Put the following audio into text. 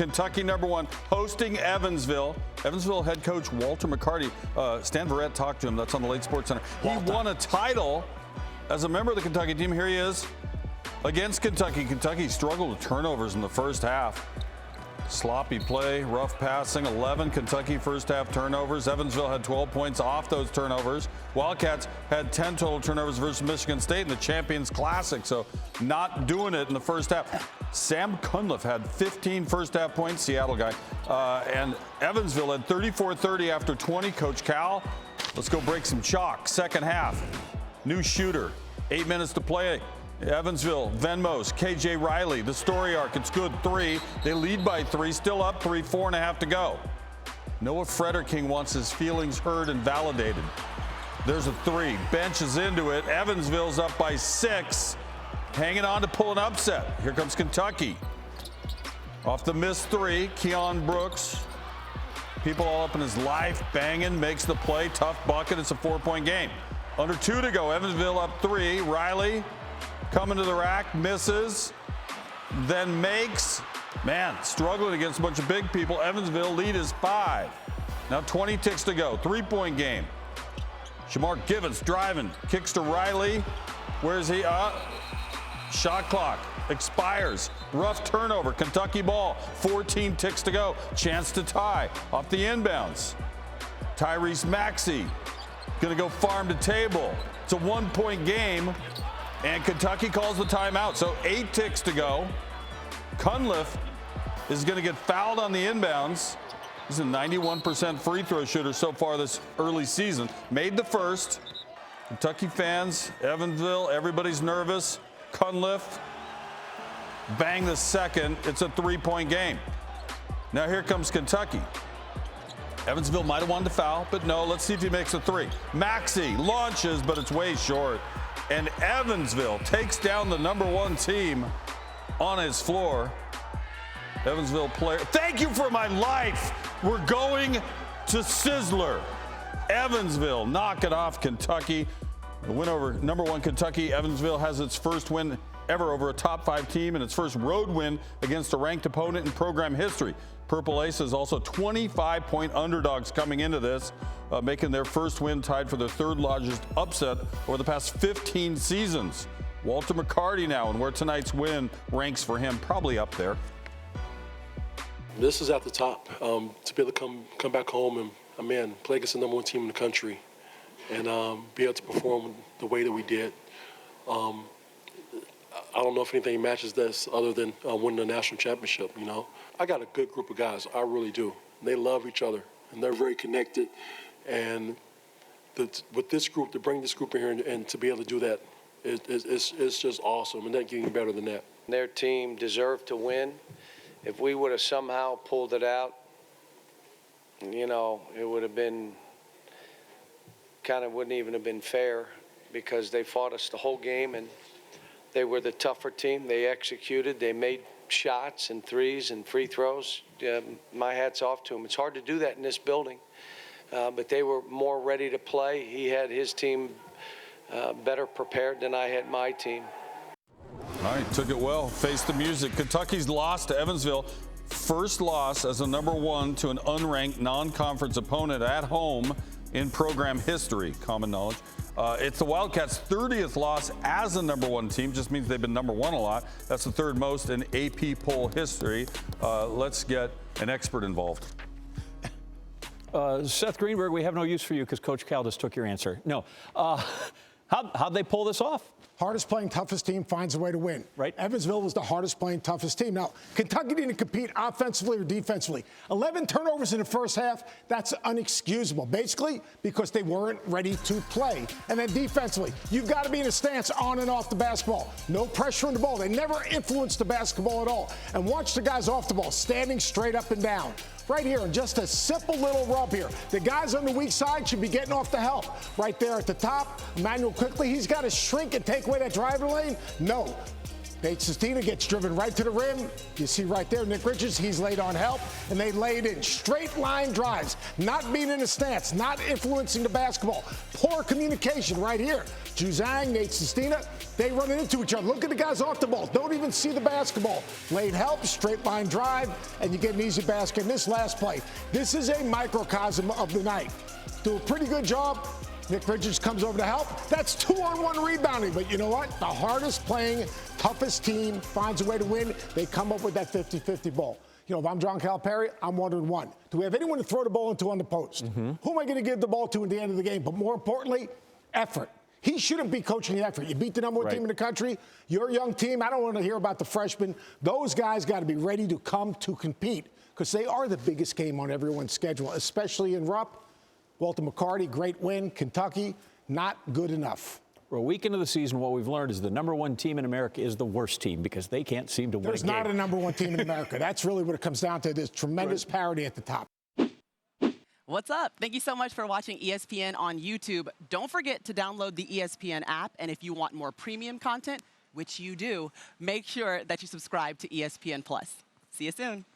Kentucky #1 hosting Evansville. Evansville head coach Walter McCarty. Stan Verrett talked to him. That's on the Late Sports Center. He won a title as a member of the Kentucky team. Here he is against Kentucky. Kentucky struggled with turnovers in the first half. Sloppy play, rough passing, 11 Kentucky first half turnovers. Evansville had 12 points off those turnovers. Wildcats had 10 total turnovers versus Michigan State in the Champions Classic, so not doing it in the first half. Sam Cunliffe had 15 first half points, Seattle guy, and Evansville had 34-30 after 20. Coach Cal, let's go break some chalk. Second half, new shooter, 8 minutes to play. Evansville, Venmos, KJ Riley, the story arc, it's good, 3. They lead by 3, still up 3, 4.5 to go. Noah Frederking wants his feelings heard and validated. There's a 3, bench is into it. Evansville's up by 6, hanging on to pull an upset. Here comes Kentucky. Off the missed 3, Keon Brooks, people all up in his life, banging, makes the play, tough bucket, it's a 4-point game. Under 2 to go, Evansville up 3, Riley, coming to the rack, misses, then makes. Man, struggling against a bunch of big people. Evansville lead is 5. Now 20 ticks to go, 3-point game. Shamar Givens driving, kicks to Riley. Where's he? Shot clock expires. Rough turnover, Kentucky ball, 14 ticks to go. Chance to tie off the inbounds. Tyrese Maxey gonna go farm to table. It's a 1-point game. And Kentucky calls the timeout, so 8 ticks to go. Cunliffe is going to get fouled on the inbounds. He's a 91% free throw shooter so far this early season. Made the first. Kentucky fans, Evansville, everybody's nervous. Cunliffe, bang the second. It's a 3-point game. Now here comes Kentucky. Evansville might have wanted to foul, but no, let's see if he makes a 3. Maxey launches, but it's way short. And Evansville takes down the #1 team on his floor. Evansville player, thank you for my life. We're going to Sizzler. Evansville knocking off Kentucky. The win over #1 Kentucky. Evansville has its first win ever over a top 5 team and its first road win against a ranked opponent in program history. Purple Aces also 25-point underdogs coming into this, making their first win tied for their 3rd largest upset over the past 15 seasons. Walter McCarty now, and where tonight's win ranks for him, probably up there. This is at the top. To be able to come back home and, play against the #1 team in the country and be able to perform the way that we did. I don't know if anything matches this other than winning the national championship, you know. I got a good group of guys, I really do. They love each other, and they're very connected. And with this group, to bring this group in here and to be able to do that, it's just awesome, and that getting better than that. Their team deserved to win. If we would have somehow pulled it out, you know, it would have been, wouldn't even have been fair, because they fought us the whole game, and they were the tougher team. They executed. They made shots and threes and free throws. My hat's off to them. It's hard to do that in this building, but they were more ready to play. He had his team better prepared than I had my team. All right, took it well. Face the music. Kentucky's loss to Evansville. First loss as a #1 to an unranked non-conference opponent at home in program history. Common knowledge. It's the Wildcats' 30th loss as a #1 team. Just means they've been #1 a lot. That's the 3rd most in AP poll history. Let's get an expert involved. Seth Greenberg, we have no use for you because Coach Cal just took your answer. No. How'd they pull this off? Hardest playing, toughest team finds a way to win. Right. Evansville was the hardest playing, toughest team. Now, Kentucky didn't compete offensively or defensively. 11 turnovers in the first half, that's unexcusable. Basically, because they weren't ready to play. And then defensively, you've got to be in a stance on and off the basketball. No pressure on the ball. They never influenced the basketball at all. And watch the guys off the ball, standing straight up and down. Right here, and just a simple little rub here. The guys on the weak side should be getting off the help. Right there at the top, Emmanuel quickly, he's got to shrink and take away that driver lane. No. Nate Sestina gets driven right to the rim. You see right there, Nick Richards, he's laid on help, and they laid in straight line drives, not being in a stance, not influencing the basketball. Poor communication right here. Juzang, Nate Sestina, they run into each other. Look at the guys off the ball. Don't even see the basketball. Laid help, straight line drive, and you get an easy basket in this last play. This is a microcosm of the night. Do a pretty good job. Nick Richards comes over to help. That's 2-on-1 rebounding. But you know what? The hardest playing, toughest team finds a way to win. They come up with that 50-50 ball. You know, if I'm John Calipari, I'm 1-1. Do we have anyone to throw the ball into on the post? Who am I going to give the ball to at the end of the game? But more importantly, effort. He shouldn't be coaching the effort. You beat the number one team in the country. You're a young team. I don't want to hear about the freshmen. Those guys got to be ready to come to compete because they are the biggest game on everyone's schedule, especially in Rupp. Walter McCarty, great win. Kentucky, not good enough. For a week into the season, what we've learned is the number one team in America is the worst team because they can't seem to win a game. There's not a number one team in America. That's really what it comes down to. There's tremendous parity at the top. What's up? Thank you so much for watching ESPN on YouTube. Don't forget to download the ESPN app. And if you want more premium content, which you do, make sure that you subscribe to ESPN+. See you soon.